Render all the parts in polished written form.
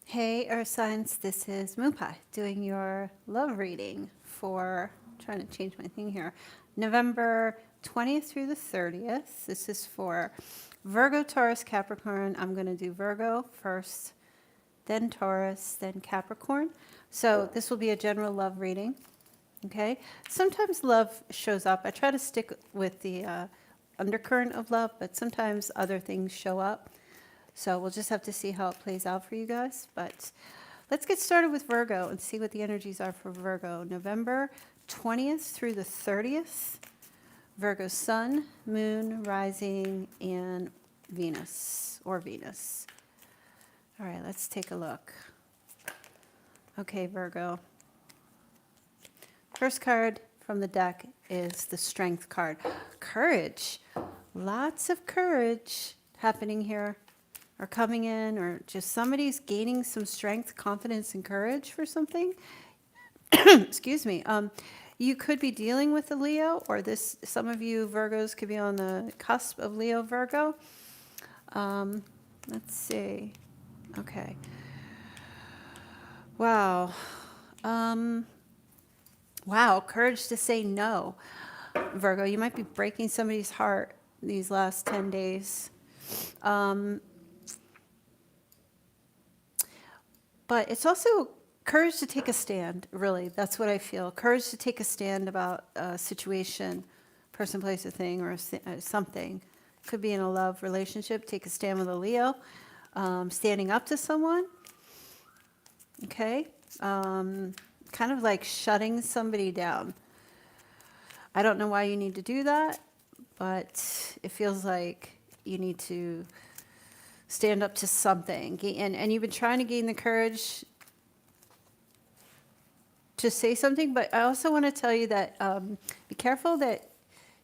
Hey Earth Signs, this is Moonpie doing your love reading for, trying to change my thing here, November 20th through the 30th. This is for Virgo, Taurus, Capricorn. I'm going to do Virgo first, then Taurus, then Capricorn. So this will be a general love reading, okay? Sometimes love shows up. I try to stick with the undercurrent of love, but sometimes other things show up. So we'll just have to see how it plays out for you guys. But let's get started with Virgo and see what the energies are for Virgo. November 20th through the 30th. Virgo sun, moon, rising, and Venus, or Venus. All right, let's take a look. Okay, Virgo. First card from the deck is the Strength card. Courage. Lots of courage happening here. Or coming in, or just somebody's gaining some strength, confidence, and courage for something. Excuse me. You could be dealing with a Leo, or some of you Virgos could be on the cusp of Leo Virgo. Let's see. Okay. Wow. Wow, courage to say no. Virgo, you might be breaking somebody's heart these last 10 days. But it's also courage to take a stand, really. That's what I feel. Courage to take a stand about a situation, person, place, a thing, or something. Could be in a love relationship. Take a stand with a Leo. Standing up to someone. Okay? Kind of like shutting somebody down. I don't know why you need to do that, but it feels like you need to stand up to something. And you've been trying to gain the courage to say something, but I also want to tell you that be careful that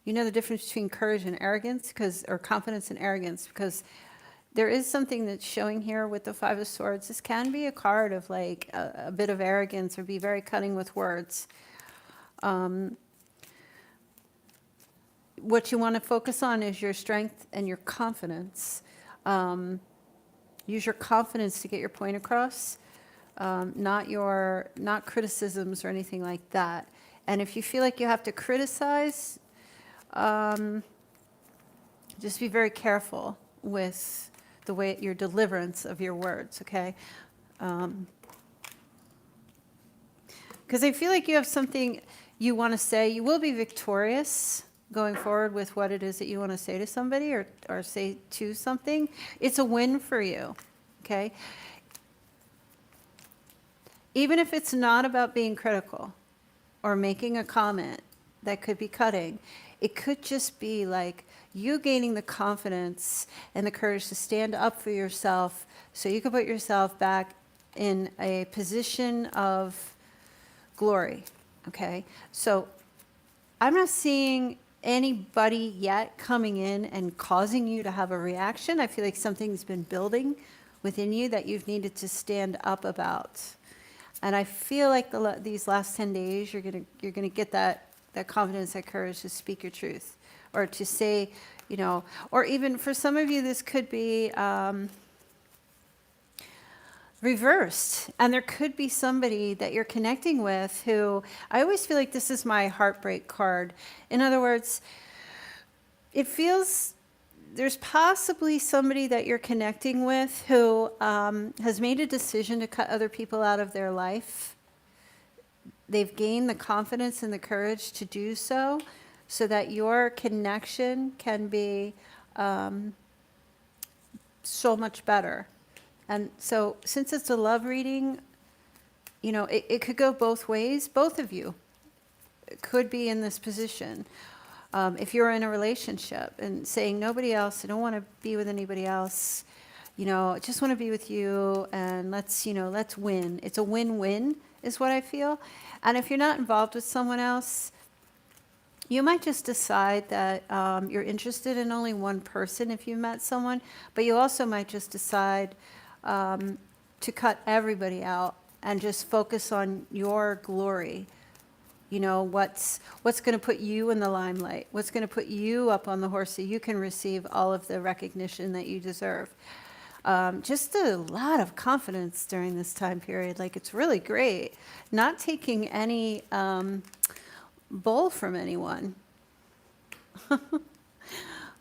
you know the difference between courage and arrogance, or confidence and arrogance, because there is something that's showing here with the Five of Swords. This can be a card of like a bit of arrogance, or be very cutting with words. What you want to focus on is your strength and your confidence. Use your confidence to get your point across, not criticisms or anything like that. And if you feel like you have to criticize, just be very careful with the way your deliverance of your words, okay? Because I feel like you have something you want to say. You will be victorious going forward with what it is that you want to say to somebody, or say to something. It's a win for you, okay? Even if it's not about being critical or making a comment that could be cutting, it could just be like you gaining the confidence and the courage to stand up for yourself, so you can put yourself back in a position of glory, okay? So I'm not seeing anybody yet coming in and causing you to have a reaction. I feel like something's been building within you that you've needed to stand up about. And I feel like these last 10 days, you're gonna get that confidence, that courage to speak your truth, or to say, or even for some of you, this could be reversed. And there could be somebody that you're connecting with who, I always feel like this is my heartbreak card. In other words, it feels there's possibly somebody that you're connecting with who has made a decision to cut other people out of their life. They've gained the confidence and the courage to do so, so that your connection can be so much better. And so since it's a love reading, it could go both ways. Both of you could be in this position. If you're in a relationship and saying, nobody else, I don't want to be with anybody else, I just want to be with you, and let's win. It's a win-win is what I feel. And if you're not involved with someone else, you might just decide that you're interested in only one person if you met someone, but you also might just decide to cut everybody out and just focus on your glory. What's going to put you in the limelight? What's going to put you up on the horse so you can receive all of the recognition that you deserve? Just a lot of confidence during this time period. Like, it's really great. Not taking any bull from anyone,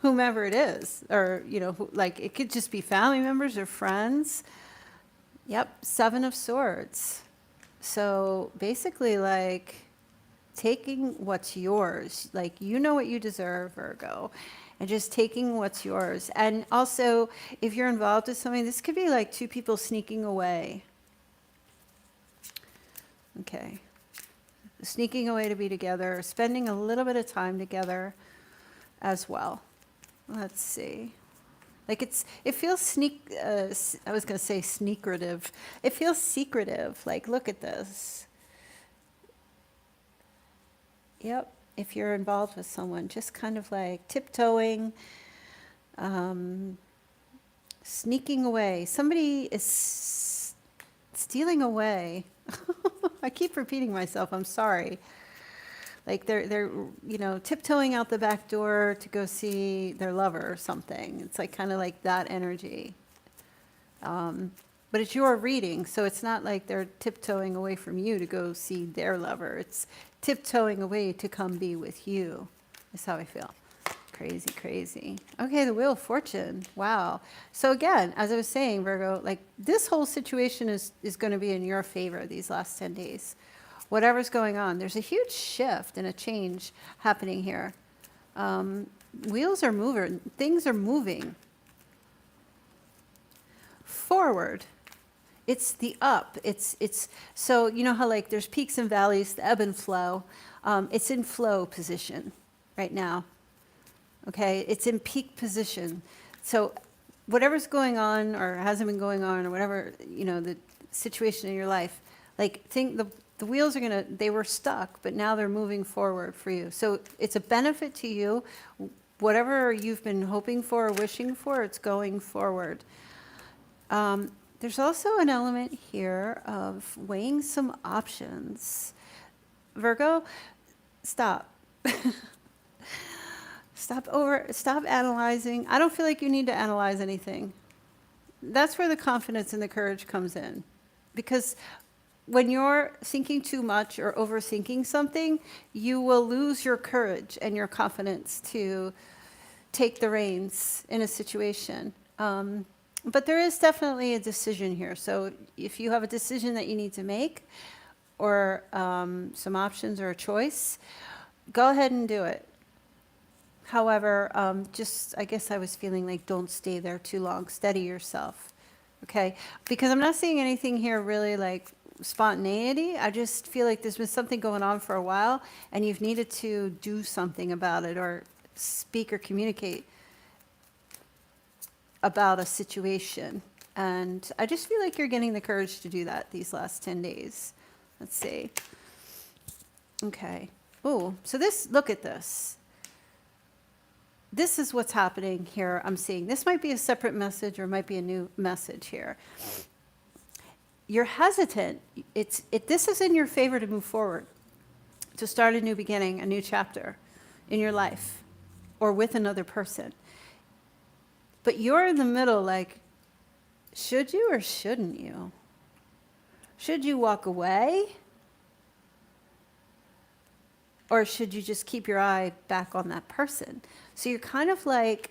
whomever it is, or, you know, like it could just be family members or friends. Yep, Seven of Swords. So basically, like, taking what's yours, like, you know what you deserve, Virgo, and just taking what's yours. And also, if you're involved with something, this could be like two people sneaking away. Okay. Sneaking away to be together, spending a little bit of time together as well. Let's see. Like, it feels I was going to say secretive. It feels secretive. Like, look at this. Yep. If you're involved with someone, just kind of like tiptoeing, sneaking away. Somebody is stealing away. I keep repeating myself. I'm sorry. Like, they're you know, tiptoeing out the back door to go see their lover or something. It's like kind of like that energy. But it's your reading, so it's not like they're tiptoeing away from you to go see their lover. It's tiptoeing away to come be with you. That's how I feel. Crazy, crazy. Okay, the Wheel of Fortune. Wow. So again, as I was saying, Virgo, like, this whole situation is going to be in your favor these last 10 days. Whatever's going on, there's a huge shift and a change happening here. Wheels are moving. Things are moving forward. It's the up. It's so, you know how, like, there's peaks and valleys, the ebb and flow. It's in flow position right now. Okay, it's in peak position. So whatever's going on or hasn't been going on, or whatever, you know, the situation in your life, like, think the wheels are they were stuck, but now they're moving forward for you. So it's a benefit to you. Whatever you've been hoping for or wishing for, it's going forward. There's also an element here of weighing some options. Virgo, stop. Stop analyzing. I don't feel like you need to analyze anything. That's where the confidence and the courage comes in. Because when you're thinking too much or overthinking something, you will lose your courage and your confidence to take the reins in a situation. But there is definitely a decision here. So if you have a decision that you need to make, or some options or a choice, go ahead and do it. However, I guess I was feeling like, don't stay there too long. Steady yourself, okay? Because I'm not seeing anything here really like spontaneity. I just feel like there's been something going on for a while, and you've needed to do something about it, or speak or communicate about a situation. And I just feel like you're getting the courage to do that these last 10 days. Let's see. Okay. Oh, so look at this. This is what's happening here. I'm seeing this might be a separate message, or might be a new message here. You're hesitant. This is in your favor to move forward, to start a new beginning, a new chapter in your life, or with another person. But you're in the middle, like, should you or shouldn't you? Should you walk away? Or should you just keep your eye back on that person? So you're kind of like,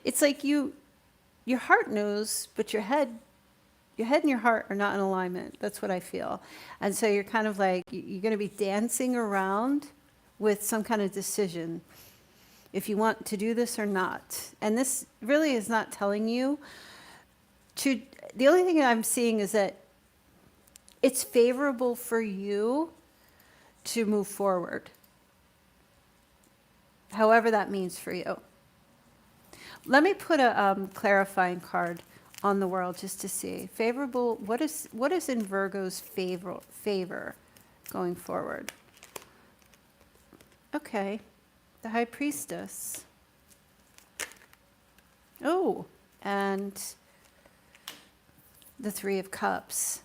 it's like your heart knows, but your head and your heart are not in alignment. That's what I feel. And so you're kind of like, you're going to be dancing around with some kind of decision, if you want to do this or not. And this really is not telling you to, the only thing I'm seeing is that it's favorable for you to move forward, however that means for you. Let me put a clarifying card on the world just to see. Favorable, what is in Virgo's favor going forward? Okay, the High Priestess. Oh, and the Three of Cups.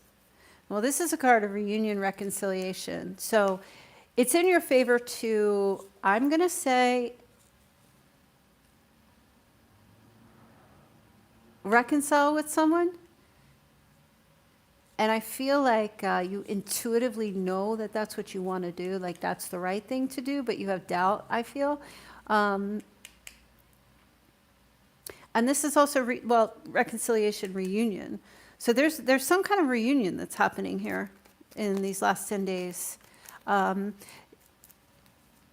Well, this is a card of reunion, reconciliation. So it's in your favor to, I'm going to say, reconcile with someone, and I feel like you intuitively know that that's what you want to do, like that's the right thing to do, but you have doubt, I feel. And this is also, reconciliation, reunion. So there's some kind of reunion that's happening here in these last 10 days.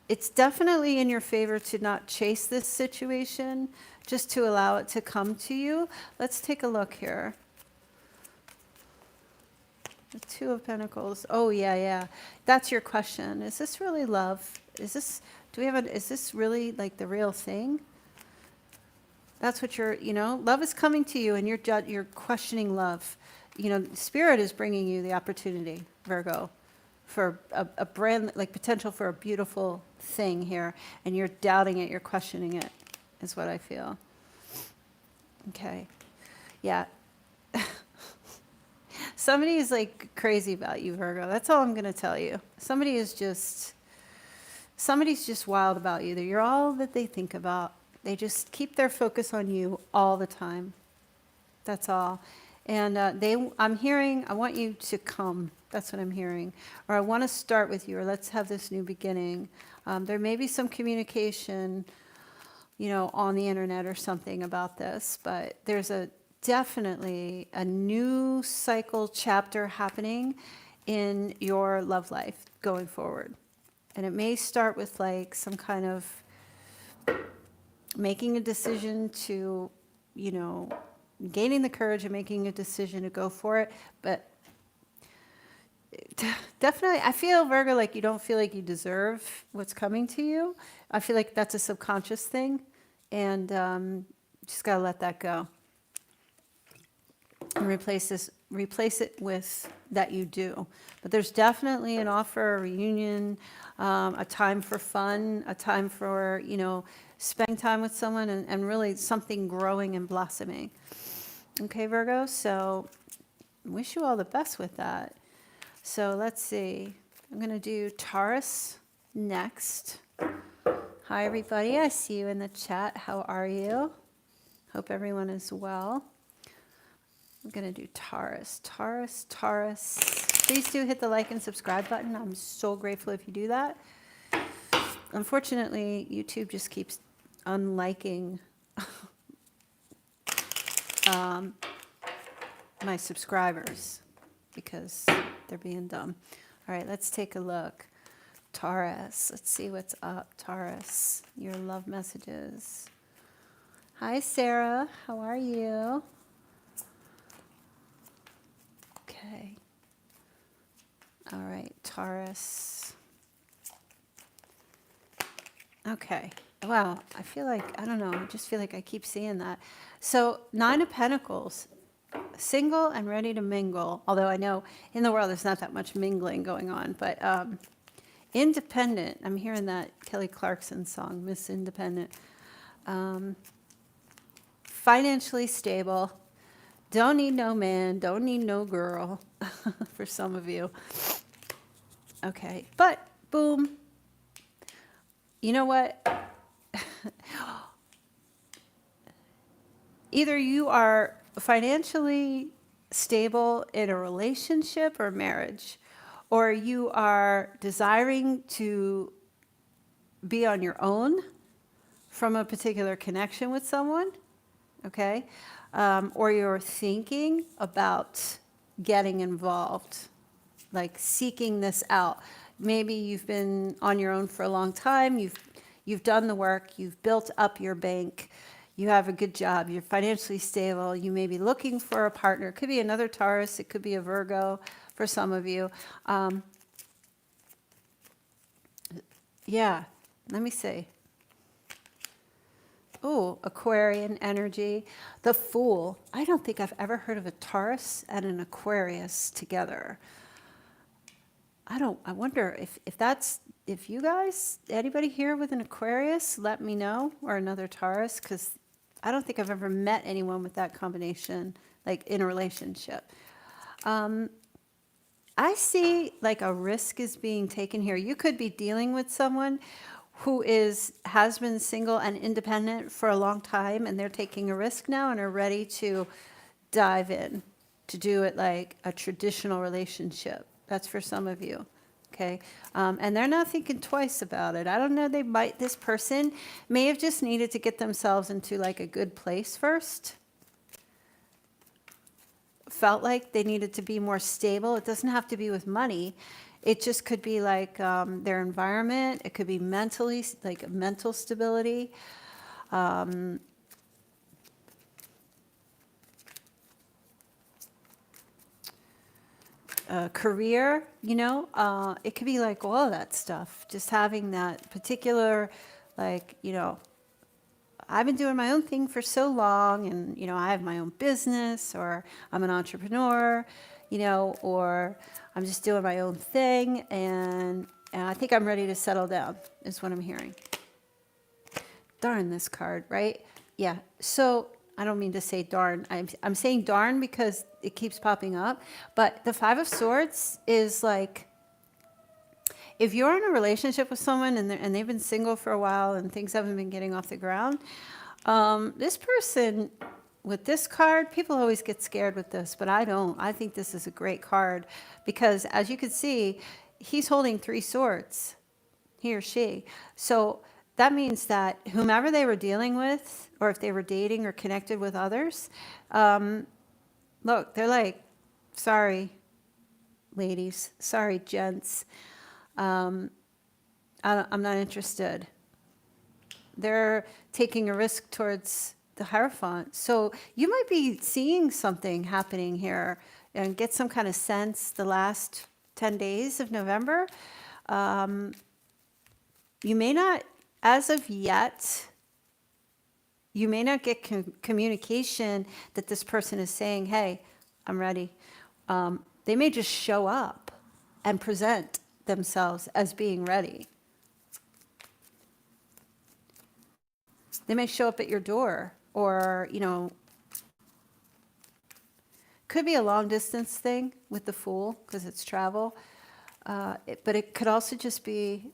It's definitely in your favor to not chase this situation, just to allow it to come to you. Let's take a look here. The Two of Pentacles. Oh, yeah. That's your question. Is this really love? Is this really like the real thing? That's what love is coming to you, and you're questioning love. Spirit is bringing you the opportunity, Virgo, for a brand, like potential for a beautiful thing here, and you're doubting it, you're questioning it, is what I feel. Okay. Yeah. Somebody is like crazy about you, Virgo. That's all I'm going to tell you. Somebody's just wild about you. You're all that they think about. They just keep their focus on you all the time. That's all. And I'm hearing, I want you to come. That's what I'm hearing. Or I want to start with you, or let's have this new beginning. There may be some communication, on the internet or something about this, but there's definitely a new cycle chapter happening in your love life going forward. And it may start with like some kind of making a decision to, gaining the courage and making a decision to go for it. But definitely, I feel, Virgo, like you don't feel like you deserve what's coming to you. I feel like that's a subconscious thing, and just got to let that go. And replace it with that you do. But there's definitely an offer, a reunion, a time for fun, a time for, spending time with someone, and really something growing and blossoming. Okay, Virgo, so wish you all the best with that. So let's see. I'm going to do Taurus next. Hi, everybody. I see you in the chat. How are you? Hope everyone is well. I'm going to do Taurus. Please do hit the like and subscribe button. I'm so grateful if you do that. Unfortunately, YouTube just keeps unliking my subscribers because they're being dumb. All right, let's take a look. Taurus. Let's see what's up, Taurus. Your love messages. Hi, Sarah. How are you? Okay. All right, Taurus. Okay. Wow. I feel like, I don't know, I just feel like I keep seeing that. So, Nine of Pentacles, single and ready to mingle. Although I know in the world there's not that much mingling going on, but independent. I'm hearing that Kelly Clarkson song, Miss Independent. Financially stable. Don't need no man, don't need no girl, for some of you. Okay, but boom. You know what? Either you are financially stable in a relationship or marriage, or you are desiring to be on your own from a particular connection with someone, okay? Or you're thinking about getting involved, like seeking this out. Maybe you've been on your own for a long time, you've done the work, you've built up your bank, you have a good job, you're financially stable, you may be looking for a partner. It could be another Taurus, it could be a Virgo for some of you. Yeah, let me see. Oh, Aquarian energy. The Fool. I don't think I've ever heard of a Taurus and an Aquarius together. I wonder if you guys, anybody here with an Aquarius, let me know, or another Taurus, because I don't think I've ever met anyone with that combination, like in a relationship. I see like a risk is being taken here. You could be dealing with someone who has been single and independent for a long time, and they're taking a risk now and are ready to dive in, to do it like a traditional relationship. That's for some of you. Okay. And they're not thinking twice about it. I don't know. This person may have just needed to get themselves into like a good place first. Felt like they needed to be more stable. It doesn't have to be with money. It just could be like their environment. It could be mentally, like mental stability. Career, it could be like all of that stuff. Just having that particular, like, I've been doing my own thing for so long, and, I have my own business, or I'm an entrepreneur, or I'm just doing my own thing, and I think I'm ready to settle down, is what I'm hearing. Darn this card, right? Yeah. So I don't mean to say darn. I'm saying darn because it keeps popping up. But the Five of Swords is like, if you're in a relationship with someone and they've been single for a while and things haven't been getting off the ground, this person with this card, people always get scared with this, but I don't. I think this is a great card because, as you can see, he's holding 3 swords, he or she. So that means that whomever they were dealing with, or if they were dating or connected with others, look, they're like, sorry, ladies, sorry, gents, I'm not interested. They're taking a risk towards the Hierophant. So you might be seeing something happening here and get some kind of sense the last 10 days of November. You may not, as of yet, you may not get communication that this person is saying, hey, I'm ready. They may just show up and present themselves as being ready. They may show up at your door, or, could be a long distance thing with the Fool because it's travel. But it could also just be,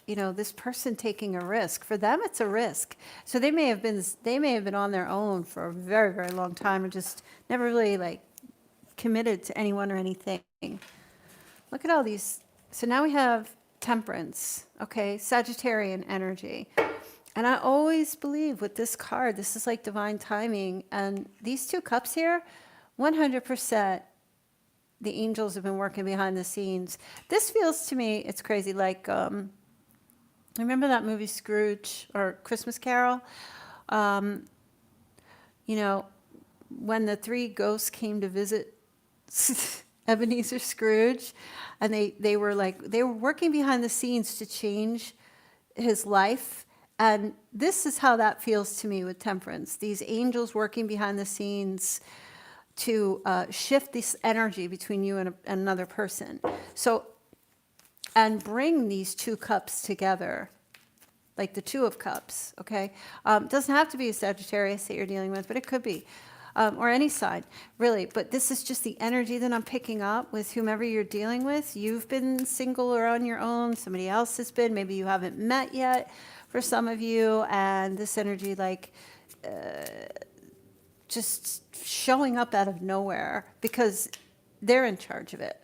this person taking a risk. For them, it's a risk. So they may have been on their own for a very, very long time and just never really like committed to anyone or anything. Look at all these. So now we have Temperance, okay, Sagittarian energy. And I always believe with this card, this is like divine timing. And these 2 cups here, 100%, the angels have been working behind the scenes. This feels to me, it's crazy, like, remember that movie Scrooge or Christmas Carol? When the 3 ghosts came to visit Ebenezer Scrooge, and they were working behind the scenes to change his life. And this is how that feels to me with Temperance. These angels working behind the scenes to shift this energy between you and another person. So, and bring these 2 cups together, like the 2 of Cups, okay? Doesn't have to be a Sagittarius that you're dealing with, but it could be, or any sign, really. But this is just the energy that I'm picking up with whomever you're dealing with. You've been single or on your own. Somebody else has been. Maybe you haven't met yet for some of you. And this energy, like, just showing up out of nowhere because they're in charge of it.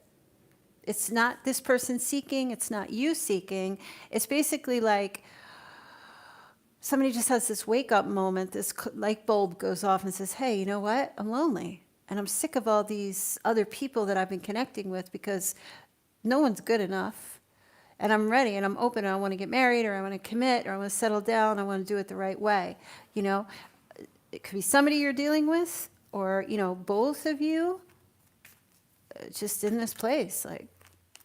It's not this person seeking. It's not you seeking. It's basically like somebody just has this wake up moment. This light bulb goes off and says, hey, you know what? I'm lonely. And I'm sick of all these other people that I've been connecting with because no one's good enough. And I'm ready and I'm open and I want to get married, or I want to commit, or I want to settle down. I want to do it the right way. It could be somebody you're dealing with, or, both of you just in this place. Like,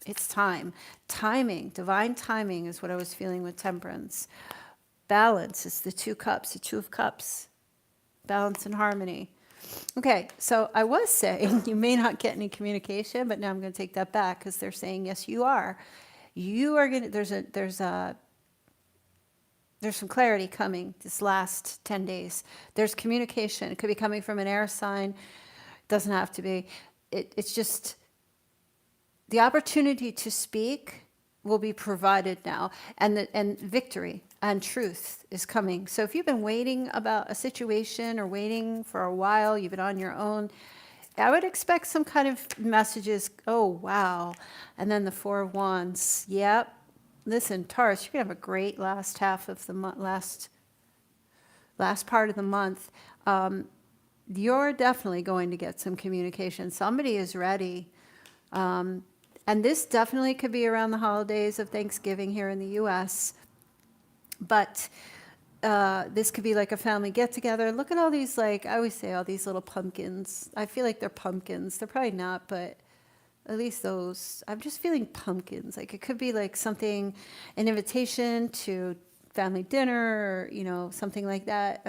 it's time. Timing, divine timing is what I was feeling with Temperance. Balance is the 2 cups, the 2 of Cups. Balance and harmony. Okay, so I was saying you may not get any communication, but now I'm going to take that back because they're saying, yes, you are. You are going to, there's some clarity coming this last 10 days. There's communication. It could be coming from an air sign. Doesn't have to be. It's just the opportunity to speak will be provided now, and victory and truth is coming. So if you've been waiting about a situation or waiting for a while, you've been on your own, I would expect some kind of messages. Oh, wow. And then the Four of Wands. Yep. Listen, Taurus, you're going to have a great last half of the month, last part of the month. You're definitely going to get some communication. Somebody is ready. And this definitely could be around the holidays of Thanksgiving here in the U.S. But this could be like a family get-together. Look at all these, like, I always say, all these little pumpkins. I feel like they're pumpkins. They're probably not, but at least those. I'm just feeling pumpkins. Like, it could be like something, an invitation to family dinner, or, you know, something like that.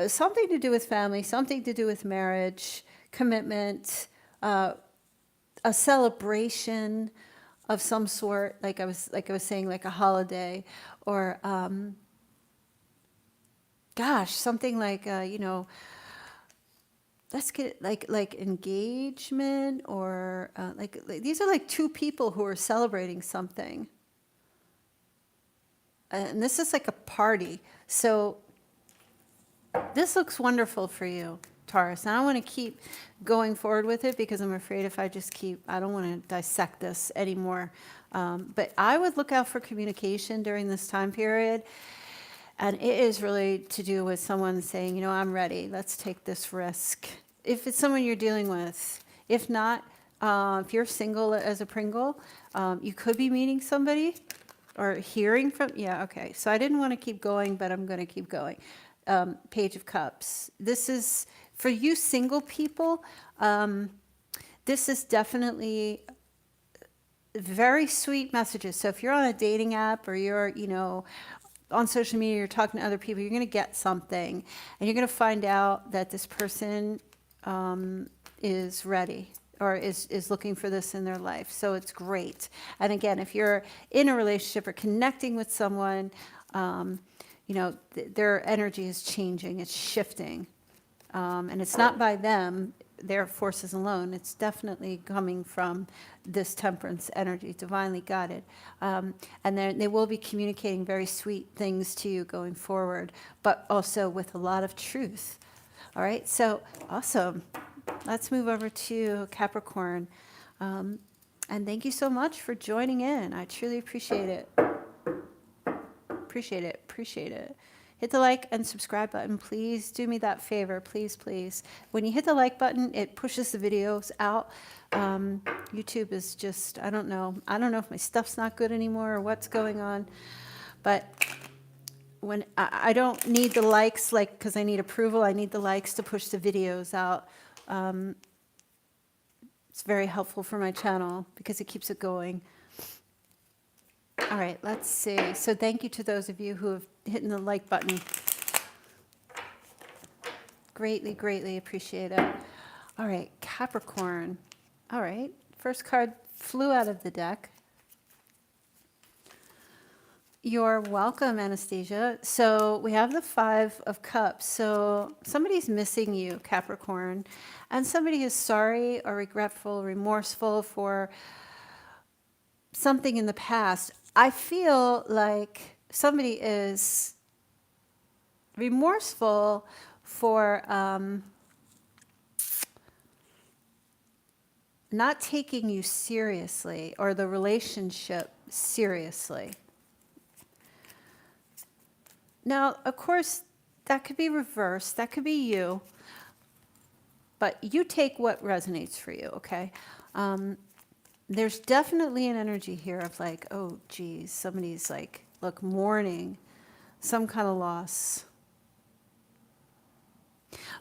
Something to do with family, something to do with marriage, commitment, a celebration of some sort, like I was saying, like a holiday, or gosh, something like you know, let's get it like engagement, or like these are like two people who are celebrating something, and this is like a party. So this looks wonderful for you, Taurus. And I don't want to keep going forward with it because I'm afraid if I just keep, I don't want to dissect this anymore. But I would look out for communication during this time period. And it is really to do with someone saying, you know, I'm ready. Let's take this risk. If it's someone you're dealing with. If not, if you're single as a Pringle, you could be meeting somebody or hearing from, yeah, okay. So I didn't want to keep going, but I'm going to keep going. Page of Cups. This is, for you single people, this is definitely very sweet messages. So if you're on a dating app or you're, you know, on social media, you're talking to other people, you're going to get something. And you're going to find out that this person is ready or is looking for this in their life. So it's great. And again, if you're in a relationship or connecting with someone, you know, their energy is changing, it's shifting. And it's not by them, their forces alone. It's definitely coming from this temperance energy, divinely guided. And then they will be communicating very sweet things to you going forward, but also with a lot of truth. All right, so awesome. Let's move over to Capricorn. And thank you so much for joining in. I truly appreciate it. Appreciate it. Hit the like and subscribe button. Please do me that favor. Please, please. When you hit the like button, it pushes the videos out. YouTube is just, I don't know if my stuff's not good anymore or what's going on. But when I don't need the likes, like, because I need approval, I need the likes to push the videos out. It's very helpful for my channel because it keeps it going. All right, let's see. So thank you to those of you who have hit the like button. Greatly, greatly appreciate it. All right, Capricorn. All right, first card flew out of the deck. You're welcome, Anastasia. So we have the Five of Cups. So somebody's missing you, Capricorn, and somebody is sorry or regretful, remorseful for something in the past. I feel like somebody is remorseful for not taking you seriously or the relationship seriously. Now, of course, that could be reversed. That could be you. But you take what resonates for you, okay? There's definitely an energy here of like, oh, geez, somebody's like, look, mourning some kind of loss.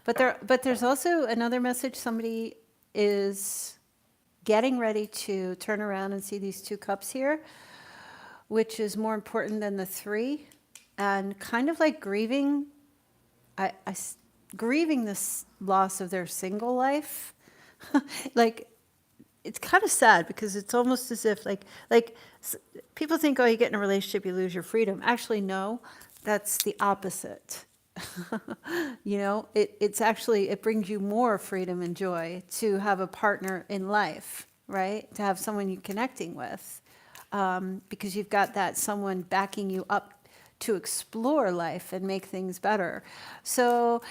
But there's also another message. Somebody is getting ready to turn around and see these two cups here, which is more important than the three, and kind of like grieving, grieving this loss of their single life. Like, it's kind of sad because it's almost as if like people think, oh, you get in a relationship, you lose your freedom. Actually, no, that's the opposite. You know, it's actually, it brings you more freedom and joy to have a partner in life, right? To have someone you're connecting with. because you've got that someone backing you up to explore life and make things better. So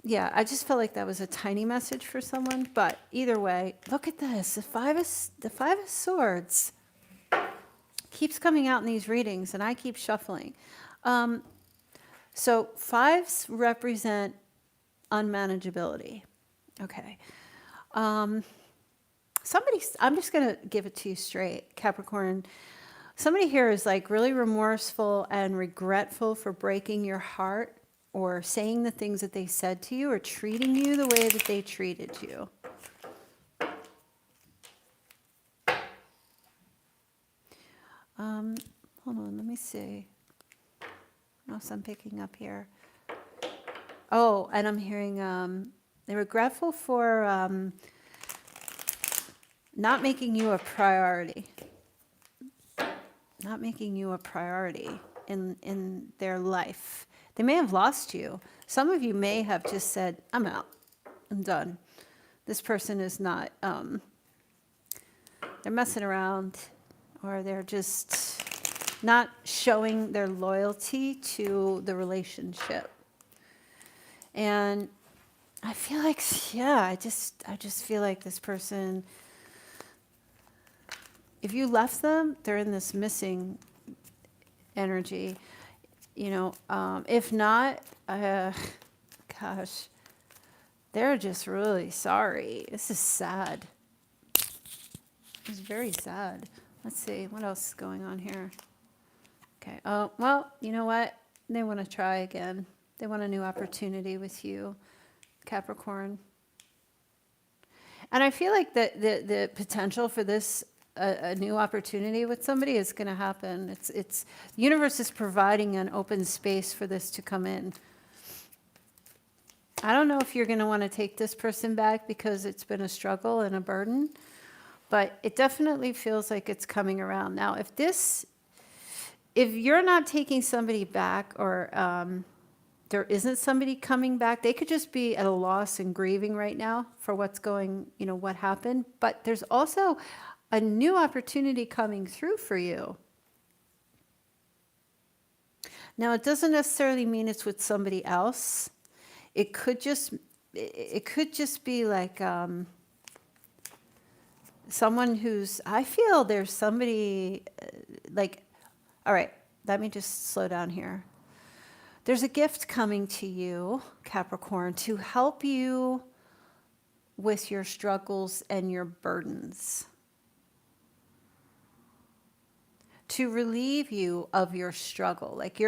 yeah, I just felt like that was a tiny message for someone, but either way, look at this. The Five of Swords keeps coming out in these readings, and I keep shuffling. So fives represent unmanageability. Okay. I'm just going to give it to you straight, Capricorn. Somebody here is like really remorseful and regretful for breaking your heart, or saying the things that they said to you, or treating you the way that they treated you. Hold on, let me see. What else I'm picking up here? Oh, and I'm hearing they're regretful for not making you a priority. Not making you a priority in their life. They may have lost you. Some of you may have just said, I'm out. I'm done. This person is not, they're messing around, or they're just not showing their loyalty to the relationship. And I feel like, yeah, I just feel like this person, if you left them, they're in this missing energy. You know, if not, gosh, they're just really sorry. This is sad. It's very sad. Let's see, what else is going on here? Okay, oh, well, you know what? They want to try again. They want a new opportunity with you, Capricorn. And I feel like the potential for this, a new opportunity with somebody is going to happen. The universe is providing an open space for this to come in. I don't know if you're going to want to take this person back because it's been a struggle and a burden, but it definitely feels like it's coming around. Now, if you're not taking somebody back, or there isn't somebody coming back, they could just be at a loss and grieving right now for what's going, what happened. But there's also a new opportunity coming through for you. Now, it doesn't necessarily mean it's with somebody else. It could just be like someone who's, I feel there's somebody like, all right, let me just slow down here. There's a gift coming to you, Capricorn, to help you with your struggles and your burdens. To relieve you of your struggle, like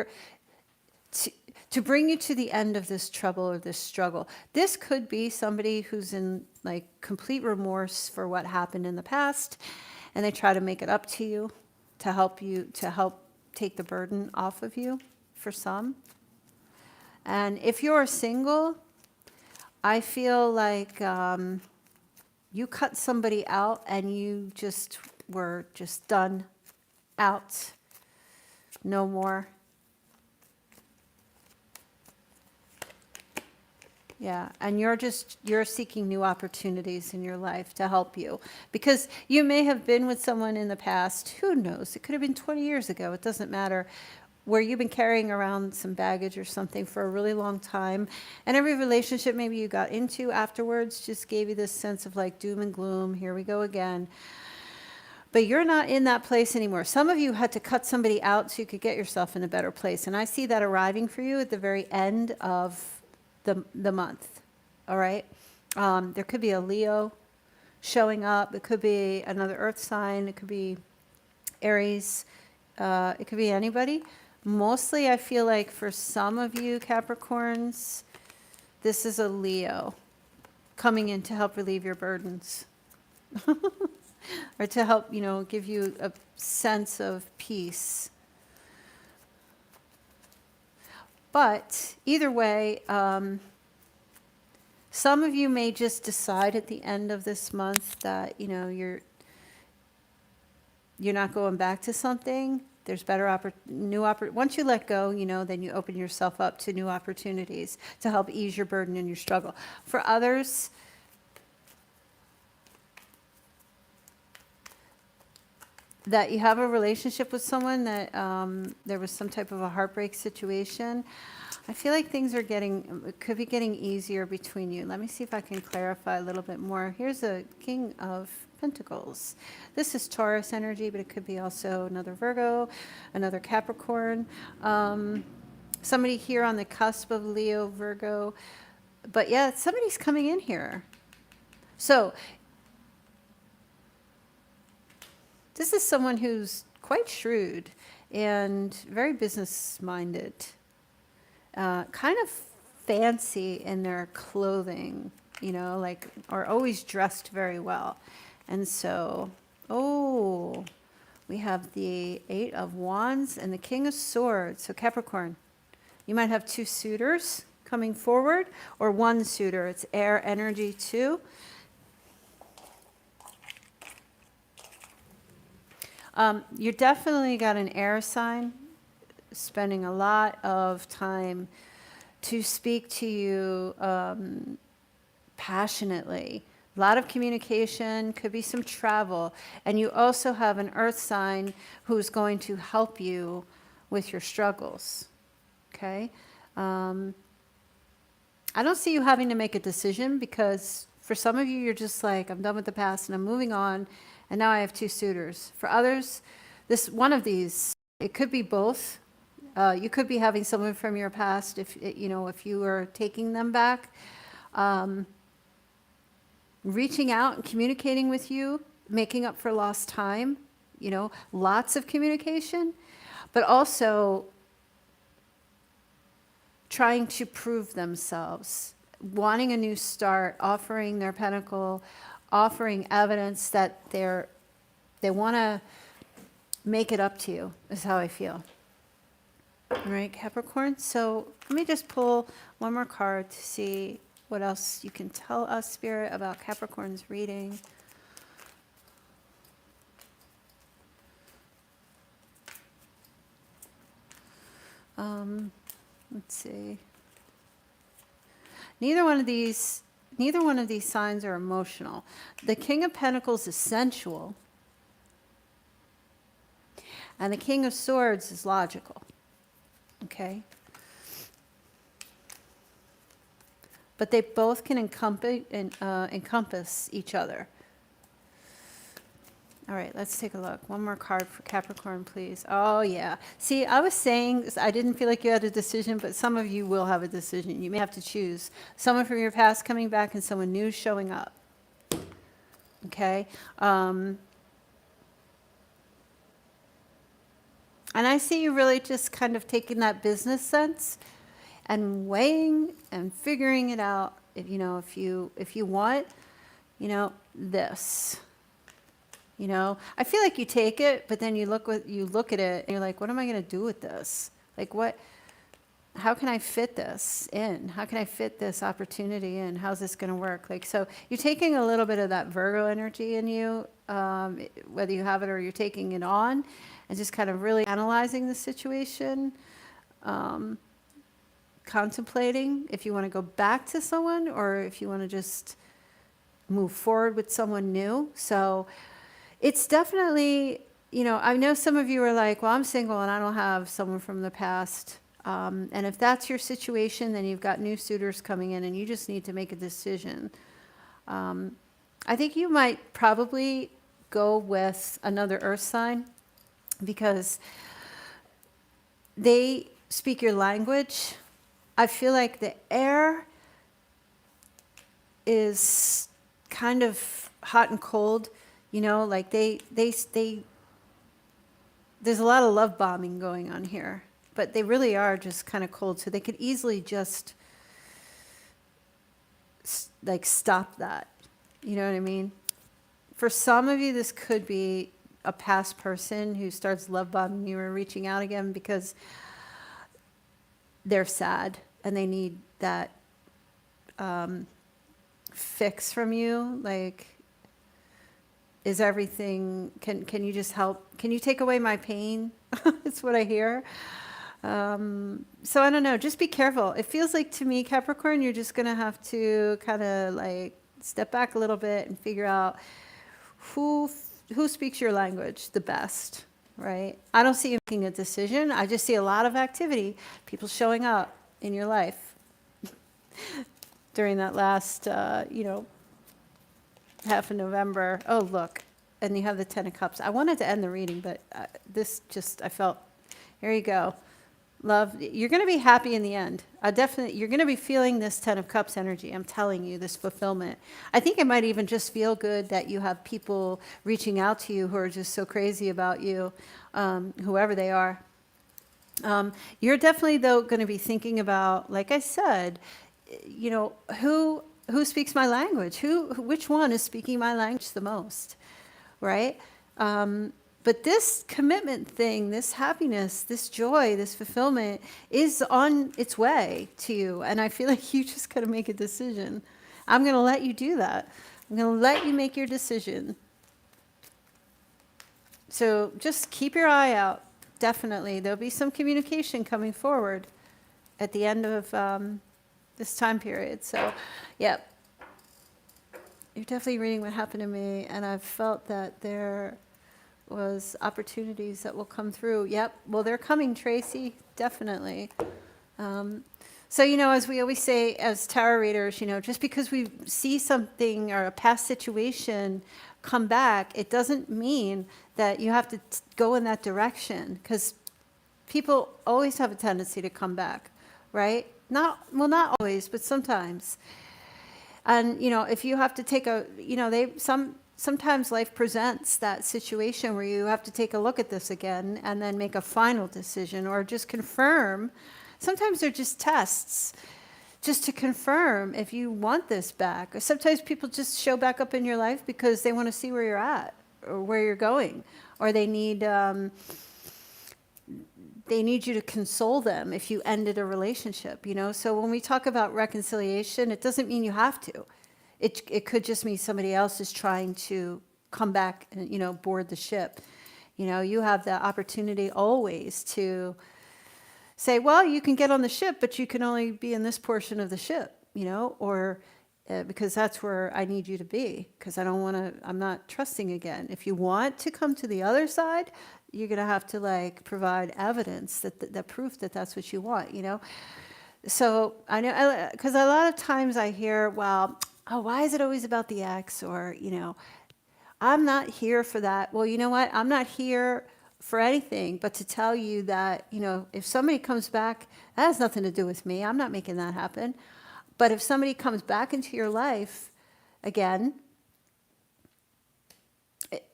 to bring you to the end of this trouble or this struggle. This could be somebody who's in like complete remorse for what happened in the past, and they try to make it up to you, to help take the burden off of you for some. And if you're single, I feel like you cut somebody out and you just were just done, out, no more. Yeah, and you're seeking new opportunities in your life to help you. Because you may have been with someone in the past, who knows, it could have been 20 years ago, it doesn't matter, where you've been carrying around some baggage or something for a really long time. And every relationship maybe you got into afterwards just gave you this sense of like doom and gloom, here we go again. But you're not in that place anymore. Some of you had to cut somebody out so you could get yourself in a better place. And I see that arriving for you at the very end of the month, all right? There could be a Leo showing up. It could be another earth sign. It could be Aries. It could be anybody. Mostly I feel like for some of you Capricorns, this is a Leo coming in to help relieve your burdens. Or to help, give you a sense of peace. But either way, some of you may just decide at the end of this month that, you're not going back to something. There's better once you let go, then you open yourself up to new opportunities to help ease your burden and your struggle. For others, that you have a relationship with someone that there was some type of a heartbreak situation. I feel like things are could be getting easier between you. Let me see if I can clarify a little bit more. Here's a King of Pentacles. This is Taurus energy, but it could be also another Virgo, another Capricorn. Somebody here on the cusp of Leo, Virgo. But yeah, somebody's coming in here. So this is someone who's quite shrewd and very business-minded, kind of fancy in their clothing, you know, like, are always dressed very well. And so, oh, we have the Eight of Wands and the King of Swords. So Capricorn, you might have two suitors coming forward, or one suitor. It's air energy too. You definitely got an air sign spending a lot of time to speak to you passionately. A lot of communication, could be some travel. And you also have an earth sign who's going to help you with your struggles. Okay? I don't see you having to make a decision, because for some of you, you're just like, I'm done with the past and I'm moving on. And now I have two suitors. For others, this one of these, it could be both. You could be having someone from your past, if you were taking them back, reaching out and communicating with you, making up for lost time. Lots of communication, but also trying to prove themselves, wanting a new start, offering their pentacle, offering evidence that they want to make it up to you, is how I feel. All right, Capricorn. So let me just pull one more card to see what else you can tell us, Spirit, about Capricorn's reading. Let's see. Neither one of these signs are emotional. The King of Pentacles is sensual, and the King of Swords is logical. Okay? But they both can encompass each other. All right, let's take a look. One more card for Capricorn, please. Oh, yeah. See, I was saying I didn't feel like you had a decision, but some of you will have a decision. You may have to choose someone from your past coming back and someone new showing up. Okay? And I see you really just kind of taking that business sense and weighing and figuring it out. If you want, this. I feel like you take it, but then you look at it and you're like, what am I going to do with this? Like, how can I fit this in? How can I fit this opportunity in? How's this going to work? Like, so you're taking a little bit of that Virgo energy in you, whether you have it or you're taking it on, and just kind of really analyzing the situation, contemplating if you want to go back to someone or if you want to just move forward with someone new. So it's definitely, I know some of you are like, well, I'm single and I don't have someone from the past. And if that's your situation, then you've got new suitors coming in and you just need to make a decision. I think you might probably go with another earth sign because they speak your language. I feel like the air is kind of hot and cold. Like there's a lot of love bombing going on here, but they really are just kind of cold. So they could easily just stop that. You know what I mean? For some of you, this could be a past person who starts love bombing you or reaching out again because they're sad and they need that fix from you. Like, is everything, can you just help? Can you take away my pain? That's what I hear. So I don't know, just be careful. It feels like to me, Capricorn, you're just going to have to kind of step back a little bit and figure out who who speaks your language the best, right? I don't see you making a decision. I just see a lot of activity, people showing up in your life during that last, half of November. Oh, look, and you have the Ten of Cups. I wanted to end the reading, but this just, I felt, here you go. Love, you're going to be happy in the end. You're going to be feeling this Ten of Cups energy. I'm telling you, this fulfillment. I think it might even just feel good that you have people reaching out to you who are just so crazy about you, whoever they are. You're definitely, though, going to be thinking about, like I said, who speaks my language? Which one is speaking my language the most, right? But this commitment thing, this happiness, this joy, this fulfillment is on its way to you. And I feel like you just got to make a decision. I'm going to let you do that. I'm going to let you make your decision. So just keep your eye out. Definitely. There'll be some communication coming forward at the end of this time period. So, yeah. You're definitely reading what happened to me. And I've felt that there was opportunities that will come through. Yep. Well, they're coming, Tracy. Definitely. So, as we always say as tarot readers, just because we see something or a past situation come back, it doesn't mean that you have to go in that direction, because people always have a tendency to come back, right? Not always, but sometimes. And, if you have to take sometimes life presents that situation where you have to take a look at this again and then make a final decision or just confirm. Sometimes they're just tests, just to confirm if you want this back. Or sometimes people just show back up in your life because they want to see where you're at or where you're going, or they need you to console them if you ended a relationship. So when we talk about reconciliation, it doesn't mean you have to. It could just mean somebody else is trying to come back and, board the ship. You have the opportunity always to say, well, you can get on the ship, but you can only be in this portion of the ship, or because that's where I need you to be, because I'm not trusting again. If you want to come to the other side, you're going to have to provide evidence that proof that that's what you want, So I know, because a lot of times I hear, well, why is it always about the ex? Or, I'm not here for that. Well, you know what? I'm not here for anything but to tell you that, if somebody comes back, that has nothing to do with me. I'm not making that happen. But if somebody comes back into your life again,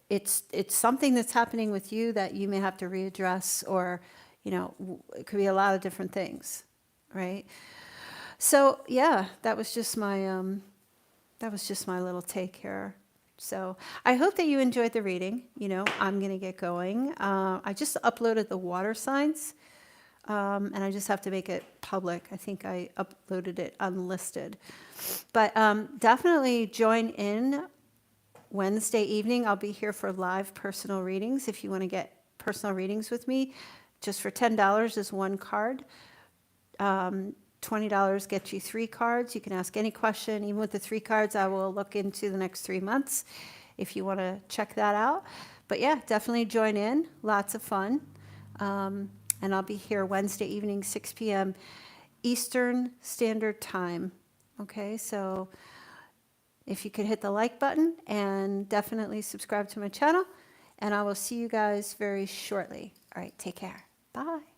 it's something that's happening with you that you may have to readdress, or, it could be a lot of different things, right? So, yeah, that was just my little take here. So I hope that you enjoyed the reading. I'm going to get going. I just uploaded the water signs, and I just have to make it public. I think I uploaded it unlisted. But definitely join in Wednesday evening. I'll be here for live personal readings. If you want to get personal readings with me, just for $10 is one card. $20 gets you 3 cards. You can ask any question. Even with the 3 cards, I will look into the next 3 months if you want to check that out. But yeah, definitely join in. Lots of fun. And I'll be here Wednesday evening, 6 p.m. Eastern Standard Time. Okay, so if you could hit the like button and definitely subscribe to my channel. And I will see you guys very shortly. All right, take care. Bye.